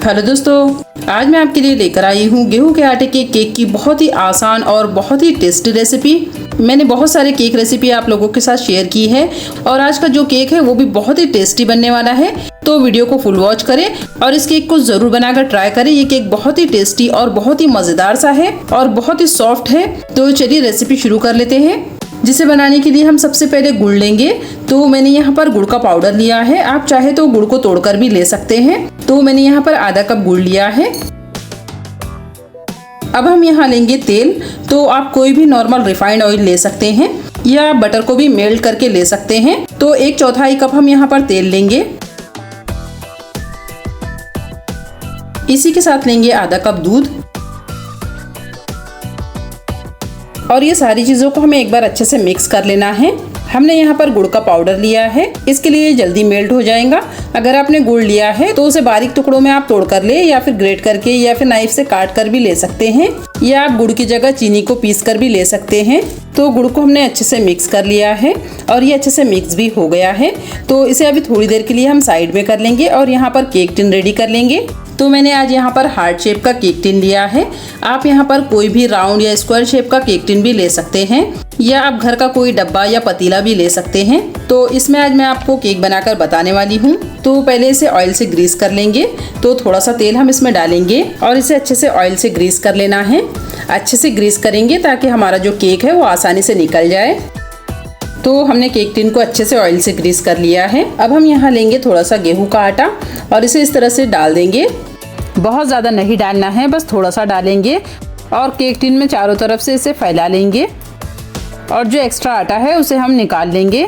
Hello दोस्तों, आज मैं आपके लिए लेकर आई हूँ गेहूं के आटे के केक की बहुत ही आसान और बहुत ही टेस्टी रेसिपी। मैंने बहुत सारे केक रेसिपी आप लोगों के साथ शेयर की है और आज का जो केक है वो भी बहुत ही टेस्टी बनने वाला है। तो वीडियो को फुल वॉच करें और इस केक को जरूर बनाकर ट्राई करें। ये केक बहुत ही टेस्टी और बहुत ही मजेदार सा है और बहुत ही सॉफ्ट है। तो चलिए रेसिपी शुरू कर लेते हैं। जिसे बनाने के लिए हम सबसे पहले गुड़ लेंगे। तो मैंने यहाँ पर गुड़ का पाउडर लिया है, आप चाहे तो गुड़ को तोड़कर भी ले सकते हैं। तो मैंने यहाँ पर आधा कप गुड़ लिया है। अब हम यहाँ लेंगे तेल। तो आप कोई भी नॉर्मल रिफाइंड ऑयल ले सकते हैं या बटर को भी मेल्ट करके ले सकते हैं। तो 1/4 कप हम यहाँ पर तेल लेंगे। इसी के साथ लेंगे आधा कप दूध और ये सारी चीजों को हमें एक बार अच्छे से मिक्स कर लेना है। हमने यहाँ पर गुड़ का पाउडर लिया है, इसके लिए जल्दी मेल्ट हो जाएगा। अगर आपने गुड़ लिया है तो उसे बारीक टुकड़ों में आप तोड़ कर ले या फिर ग्रेट करके या फिर नाइफ से काट कर भी ले सकते हैं या आप गुड़ की जगह चीनी को पीस कर भी ले सकते हैं। तो गुड़ को हमने अच्छे से मिक्स कर लिया है और ये अच्छे से मिक्स भी हो गया है। तो इसे अभी थोड़ी देर के लिए हम साइड में कर लेंगे और यहाँ पर केक टिन रेडी कर लेंगे। तो मैंने आज यहाँ पर हार्ट शेप का केक टिन लिया है। आप यहाँ पर कोई भी राउंड या स्क्वायर शेप का केक टिन भी ले सकते हैं या आप घर का कोई डब्बा या पतीला भी ले सकते हैं। तो इसमें आज मैं आपको केक बनाकर बताने वाली हूँ। तो पहले इसे ऑयल से ग्रीस कर लेंगे। तो थोड़ा सा तेल हम इसमें डालेंगे और इसे अच्छे से ऑयल से ग्रीस कर लेना है। अच्छे से ग्रीस करेंगे ताकि हमारा जो केक है वो आसानी से निकल जाए। तो हमने केक टिन को अच्छे से ऑयल से ग्रीस कर लिया है। अब हम यहाँ लेंगे थोड़ा सा गेहूं का आटा और इसे इस तरह से डाल देंगे। बहुत ज़्यादा नहीं डालना है, बस थोड़ा सा डालेंगे और केक टिन में चारों तरफ से इसे फैला लेंगे और जो एक्स्ट्रा आटा है उसे हम निकाल लेंगे।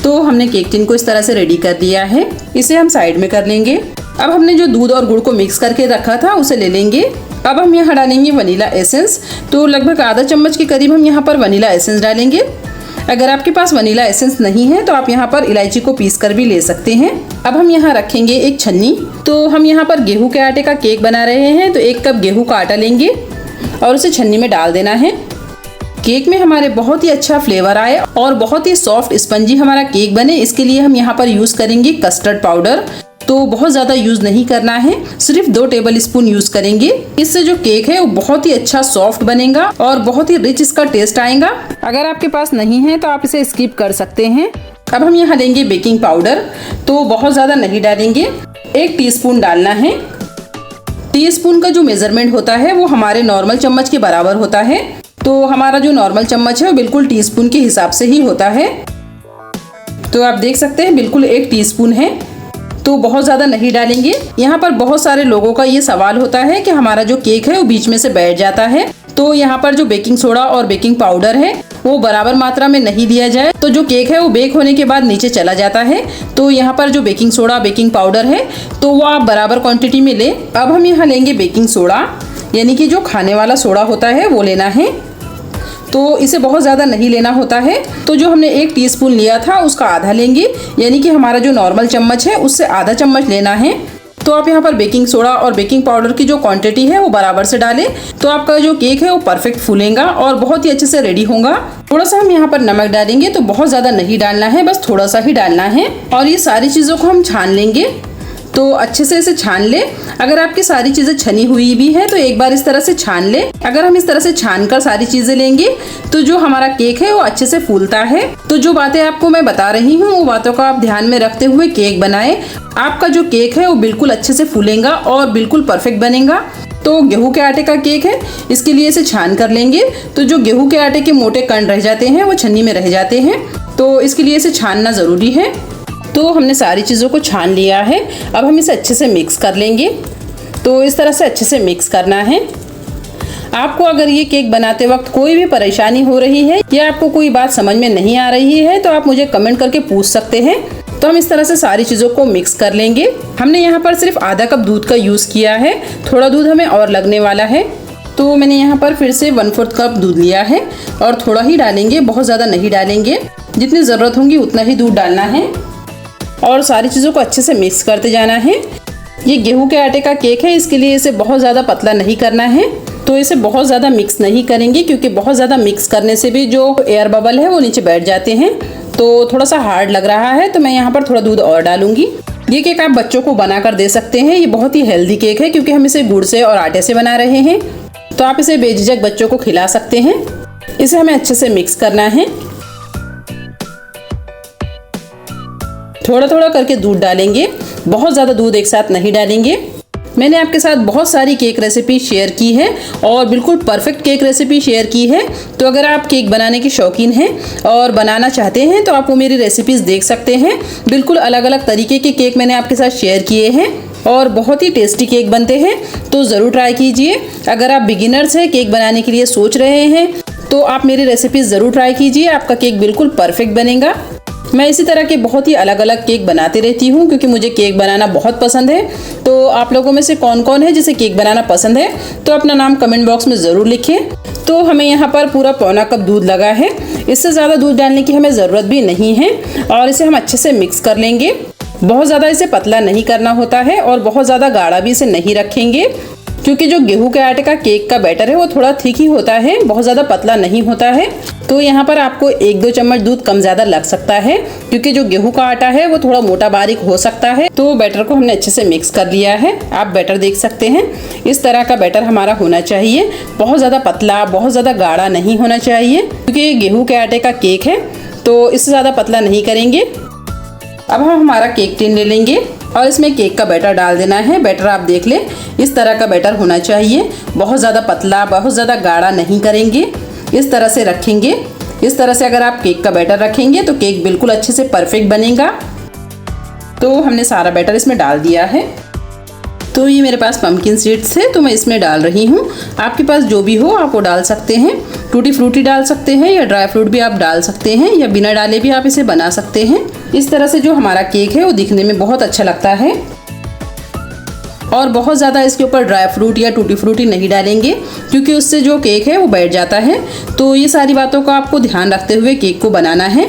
तो हमने केक टिन को इस तरह से रेडी कर दिया है। इसे हम साइड में कर लेंगे। अब हमने जो दूध और गुड़ को मिक्स करके रखा था उसे ले लेंगे। अब हम यहाँ डालेंगे वनीला एसेंस। तो लगभग आधा चम्मच के करीब हम यहाँ पर वनीला एसेंस डालेंगे। अगर आपके पास वनीला एसेंस नहीं है तो आप यहाँ पर इलायची को पीस कर भी ले सकते हैं। अब हम यहाँ रखेंगे एक छन्नी। तो हम यहाँ पर गेहूं के आटे का केक बना रहे हैं। तो 1 कप गेहूं का आटा लेंगे और उसे छन्नी में डाल देना है। केक में हमारे बहुत ही अच्छा फ्लेवर आए और बहुत ही सॉफ्ट स्पंजी हमारा केक बने, इसके लिए हम यहाँ पर यूज करेंगे कस्टर्ड पाउडर। तो बहुत ज़्यादा यूज़ नहीं करना है, सिर्फ 2 टेबल स्पून यूज़ करेंगे। इससे जो केक है वो बहुत ही अच्छा सॉफ्ट बनेगा और बहुत ही रिच इसका टेस्ट आएगा। अगर आपके पास नहीं है तो आप इसे स्किप कर सकते हैं। अब हम यहाँ लेंगे बेकिंग पाउडर। तो बहुत ज़्यादा नहीं डालेंगे, 1 टीस्पून डालना है। टीस्पून का जो मेजरमेंट होता है वो हमारे नॉर्मल चम्मच के बराबर होता है। तो हमारा जो नॉर्मल चम्मच है वो बिल्कुल टीस्पून के हिसाब से ही होता है। तो आप देख सकते हैं बिल्कुल 1 टीस्पून है। तो बहुत ज़्यादा नहीं डालेंगे। यहाँ पर बहुत सारे लोगों का ये सवाल होता है कि हमारा जो केक है वो बीच में से बैठ जाता है। तो यहाँ पर जो बेकिंग सोडा और बेकिंग पाउडर है वो बराबर मात्रा में नहीं दिया जाए तो जो केक है वो बेक होने के बाद नीचे चला जाता है। तो यहाँ पर जो बेकिंग सोडा बेकिंग पाउडर है तो वो आप बराबर क्वांटिटी में ले। अब हम यहाँ लेंगे बेकिंग सोडा, यानी कि जो खाने वाला सोडा होता है वो लेना है। तो इसे बहुत ज़्यादा नहीं लेना होता है। तो जो हमने 1 टीस्पून लिया था उसका आधा लेंगे, यानी कि हमारा जो नॉर्मल चम्मच है उससे आधा चम्मच लेना है। तो आप यहाँ पर बेकिंग सोडा और बेकिंग पाउडर की जो क्वांटिटी है वो बराबर से डालें तो आपका जो केक है वो परफेक्ट फूलेगा और बहुत ही अच्छे से रेडी होगा। थोड़ा सा हम यहाँ पर नमक डालेंगे। तो बहुत ज़्यादा नहीं डालना है, बस थोड़ा सा ही डालना है और ये सारी चीज़ों को हम छान लेंगे। तो अच्छे से इसे छान ले। अगर आपकी सारी चीजें छनी हुई भी है तो एक बार इस तरह से छान ले। अगर हम इस तरह से छान कर सारी चीजें लेंगे तो जो हमारा केक है वो अच्छे से फूलता है। तो जो बातें आपको मैं बता रही हूँ वो बातों को आप ध्यान में रखते हुए केक बनाएं। आपका जो केक है वो बिल्कुल अच्छे से फूलेगा और बिल्कुल परफेक्ट बनेगा। तो गेहूं के आटे का केक है, इसके लिए इसे छान कर लेंगे। तो जो गेहूं के आटे के मोटे कण रह जाते हैं वो छन्नी में रह जाते हैं, तो इसके लिए इसे छानना ज़रूरी है। तो हमने सारी चीज़ों को छान लिया है। अब हम इसे अच्छे से मिक्स कर लेंगे। तो इस तरह से अच्छे से मिक्स करना है। आपको अगर ये केक बनाते वक्त कोई भी परेशानी हो रही है या आपको कोई बात समझ में नहीं आ रही है तो आप मुझे कमेंट करके पूछ सकते हैं। तो हम इस तरह से सारी चीज़ों को मिक्स कर लेंगे। हमने यहाँ पर सिर्फ आधा कप दूध का यूज़ किया है, थोड़ा दूध हमें और लगने वाला है। तो मैंने यहाँ पर फिर से 1/4 कप दूध लिया है और थोड़ा ही डालेंगे, बहुत ज़्यादा नहीं डालेंगे। जितनी ज़रूरत होगी उतना ही दूध डालना है और सारी चीज़ों को अच्छे से मिक्स करते जाना है। ये गेहूं के आटे का केक है, इसके लिए इसे बहुत ज़्यादा पतला नहीं करना है। तो इसे बहुत ज़्यादा मिक्स नहीं करेंगे क्योंकि बहुत ज़्यादा मिक्स करने से भी जो एयर बबल है वो नीचे बैठ जाते हैं। तो थोड़ा सा हार्ड लग रहा है तो मैं यहाँ पर थोड़ा दूध और डालूंगी। ये केक आप बच्चों को बनाकर दे सकते हैं। ये बहुत ही हेल्दी केक है क्योंकि हम इसे गुड़ से और आटे से बना रहे हैं, तो आप इसे बेझिझक बच्चों को खिला सकते हैं। इसे हमें अच्छे से मिक्स करना है। थोड़ा थोड़ा करके दूध डालेंगे, बहुत ज़्यादा दूध एक साथ नहीं डालेंगे। मैंने आपके साथ बहुत सारी केक रेसिपी शेयर की है और बिल्कुल परफेक्ट केक रेसिपी शेयर की है। तो अगर आप केक बनाने की शौकीन हैं और बनाना चाहते हैं तो आप वो मेरी रेसिपीज़ देख सकते हैं। बिल्कुल अलग अलग तरीके के केक मैंने आपके साथ शेयर किए हैं और बहुत ही टेस्टी केक बनते हैं, तो ज़रूर ट्राई कीजिए। अगर आप बिगिनर्स हैं, केक बनाने के लिए सोच रहे हैं, तो आप मेरी रेसिपीज़ ज़रूर ट्राई कीजिए। आपका केक बिल्कुल परफेक्ट बनेगा। मैं इसी तरह के बहुत ही अलग अलग केक बनाते रहती हूँ क्योंकि मुझे केक बनाना बहुत पसंद है। तो आप लोगों में से कौन कौन है जिसे केक बनाना पसंद है, तो अपना नाम कमेंट बॉक्स में ज़रूर लिखें। तो हमें यहाँ पर पूरा पौना कप दूध लगा है। इससे ज़्यादा दूध डालने की हमें ज़रूरत भी नहीं है और इसे हम अच्छे से मिक्स कर लेंगे। बहुत ज़्यादा इसे पतला नहीं करना होता है और बहुत ज़्यादा गाढ़ा भी इसे नहीं रखेंगे क्योंकि जो गेहूं के आटे का केक का बैटर है वो थोड़ा थिक ही होता है, बहुत ज़्यादा पतला नहीं होता है। तो यहाँ पर आपको 1-2 चम्मच दूध कम ज़्यादा लग सकता है क्योंकि जो गेहूं का आटा है वो थोड़ा मोटा बारीक हो सकता है। तो बैटर को हमने अच्छे से मिक्स कर लिया है। आप बैटर देख सकते हैं, इस तरह का बैटर हमारा होना चाहिए। बहुत ज़्यादा पतला, बहुत ज़्यादा गाढ़ा नहीं होना चाहिए क्योंकि ये गेहूँ के आटे का केक है, तो इससे ज़्यादा पतला नहीं करेंगे। अब हम हमारा केक टिन ले लेंगे और इसमें केक का बैटर डाल देना है। बैटर आप देख लें, इस तरह का बैटर होना चाहिए। बहुत ज़्यादा पतला, बहुत ज़्यादा गाढ़ा नहीं करेंगे, इस तरह से रखेंगे। इस तरह से अगर आप केक का बैटर रखेंगे तो केक बिल्कुल अच्छे से परफेक्ट बनेगा। तो हमने सारा बैटर इसमें डाल दिया है। तो ये मेरे पास पम्पकिन सीड्स है तो मैं इसमें डाल रही हूँ। आपके पास जो भी हो आप वो डाल सकते हैं। टूटी फ्रूटी डाल सकते हैं या ड्राई फ्रूट भी आप डाल सकते हैं या बिना डाले भी आप इसे बना सकते हैं। इस तरह से जो हमारा केक है वो दिखने में बहुत अच्छा लगता है। और बहुत ज़्यादा इसके ऊपर ड्राई फ्रूट या टूटी फ्रूटी नहीं डालेंगे क्योंकि उससे जो केक है वो बैठ जाता है। तो ये सारी बातों का आपको ध्यान रखते हुए केक को बनाना है।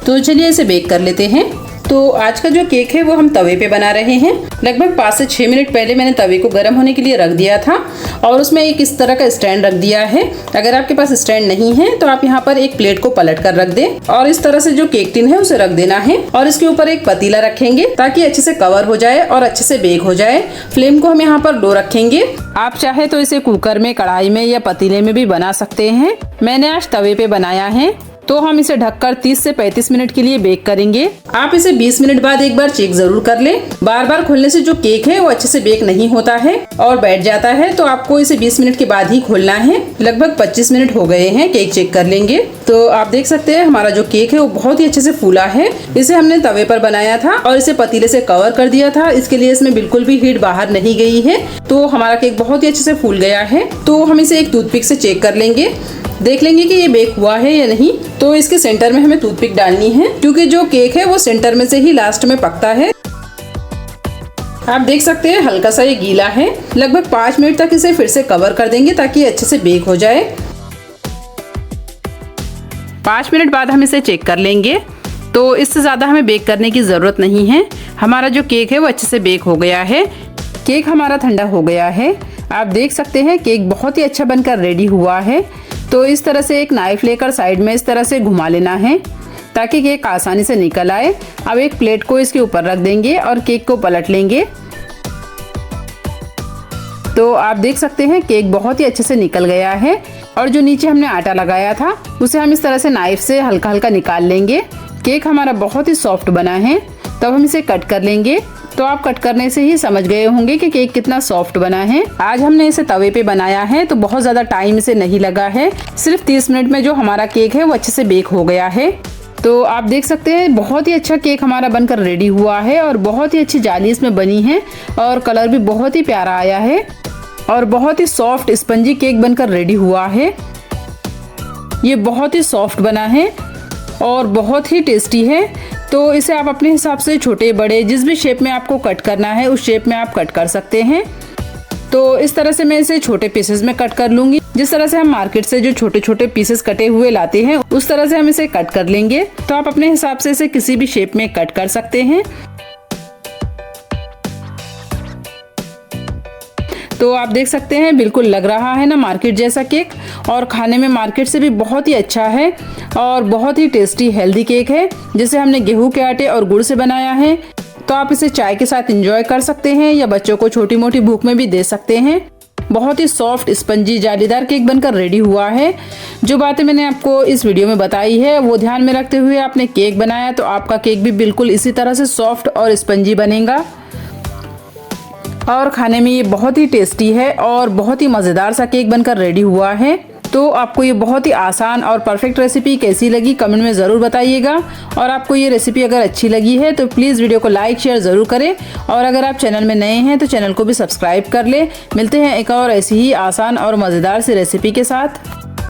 तो चलिए इसे बेक कर लेते हैं। तो आज का जो केक है वो हम तवे पे बना रहे हैं। लगभग 5 से 6 मिनट पहले मैंने तवे को गर्म होने के लिए रख दिया था और उसमें एक इस तरह का स्टैंड रख दिया है। अगर आपके पास स्टैंड नहीं है तो आप यहाँ पर एक प्लेट को पलट कर रख दें और इस तरह से जो केक टिन है उसे रख देना है और इसके ऊपर एक पतीला रखेंगे ताकि अच्छे से कवर हो जाए और अच्छे से बेक हो जाए। फ्लेम को हम यहाँ पर लो रखेंगे। आप चाहे तो इसे कुकर में, कढ़ाई में या पतीले में भी बना सकते हैं। मैंने आज तवे पे बनाया है। तो हम इसे ढककर 30 से 35 मिनट के लिए बेक करेंगे। आप इसे 20 मिनट बाद एक बार चेक जरूर कर लें। बार बार खोलने से जो केक है वो अच्छे से बेक नहीं होता है और बैठ जाता है। तो आपको इसे 20 मिनट के बाद ही खोलना है। लगभग 25 मिनट हो गए हैं, केक चेक कर लेंगे। तो आप देख सकते हैं हमारा जो केक है वो बहुत ही अच्छे से फूला है। इसे हमने तवे पर बनाया था और इसे पतीले से कवर कर दिया था, इसके लिए इसमें बिल्कुल भी हीट बाहर नहीं गई है। तो हमारा केक बहुत ही अच्छे से फूल गया है। तो हम इसे एक टूथपिक से चेक कर लेंगे, देख लेंगे कि ये बेक हुआ है या नहीं। तो इसके सेंटर में हमें टूथपिक डालनी है क्योंकि जो केक है वो सेंटर में से ही लास्ट में पकता है। आप देख सकते हैं हल्का सा ये गीला है। लगभग 5 मिनट तक इसे फिर से कवर कर देंगे ताकि अच्छे से बेक हो जाए। 5 मिनट बाद हम इसे चेक कर लेंगे। तो इससे ज़्यादा हमें बेक करने की ज़रूरत नहीं है। हमारा जो केक है वो अच्छे से बेक हो गया है। केक हमारा ठंडा हो गया है। आप देख सकते हैं केक बहुत ही अच्छा बनकर रेडी हुआ है। तो इस तरह से एक नाइफ लेकर साइड में इस तरह से घुमा लेना है ताकि केक आसानी से निकल आए। अब एक प्लेट को इसके ऊपर रख देंगे और केक को पलट लेंगे। तो आप देख सकते हैं केक बहुत ही अच्छे से निकल गया है और जो नीचे हमने आटा लगाया था उसे हम इस तरह से नाइफ से हल्का हल्का निकाल लेंगे। केक हमारा बहुत ही सॉफ्ट बना है। तब हम इसे कट कर लेंगे। तो आप कट करने से ही समझ गए होंगे कि केक कितना सॉफ्ट बना है। आज हमने इसे तवे पे बनाया है तो बहुत ज़्यादा टाइम इसे नहीं लगा है। सिर्फ 30 मिनट में जो हमारा केक है वो अच्छे से बेक हो गया है। तो आप देख सकते हैं बहुत ही अच्छा केक हमारा बनकर रेडी हुआ है और बहुत ही अच्छी जाली इसमें बनी है और कलर भी बहुत ही प्यारा आया है और बहुत ही सॉफ्ट स्पंजी केक बनकर रेडी हुआ है। ये बहुत ही सॉफ्ट बना है और बहुत ही टेस्टी है। तो इसे आप अपने हिसाब से छोटे बड़े जिस भी शेप में आपको कट करना है उस शेप में आप कट कर सकते हैं। तो इस तरह से मैं इसे छोटे पीसेस में कट कर लूंगी। जिस तरह से हम मार्केट से जो छोटे छोटे पीसेस कटे हुए लाते हैं उस तरह से हम इसे कट कर लेंगे। तो आप अपने हिसाब से इसे किसी भी शेप में कट कर सकते हैं। तो आप देख सकते हैं बिल्कुल लग रहा है ना मार्केट जैसा केक और खाने में मार्केट से भी बहुत ही अच्छा है और बहुत ही टेस्टी हेल्दी केक है जिसे हमने गेहूं के आटे और गुड़ से बनाया है। तो आप इसे चाय के साथ एंजॉय कर सकते हैं या बच्चों को छोटी मोटी भूख में भी दे सकते हैं। बहुत ही सॉफ्ट स्पंजी जालीदार केक बनकर रेडी हुआ है। जो बातें मैंने आपको इस वीडियो में बताई है वो ध्यान में रखते हुए आपने केक बनाया तो आपका केक भी बिल्कुल इसी तरह से सॉफ्ट और स्पंजी बनेगा और खाने में ये बहुत ही टेस्टी है और बहुत ही मज़ेदार सा केक बनकर रेडी हुआ है। तो आपको ये बहुत ही आसान और परफेक्ट रेसिपी कैसी लगी कमेंट में ज़रूर बताइएगा। और आपको ये रेसिपी अगर अच्छी लगी है तो प्लीज़ वीडियो को लाइक शेयर ज़रूर करें और अगर आप चैनल में नए हैं तो चैनल को भी सब्सक्राइब कर ले। मिलते हैं एक और ऐसी ही आसान और मज़ेदार सी रेसिपी के साथ।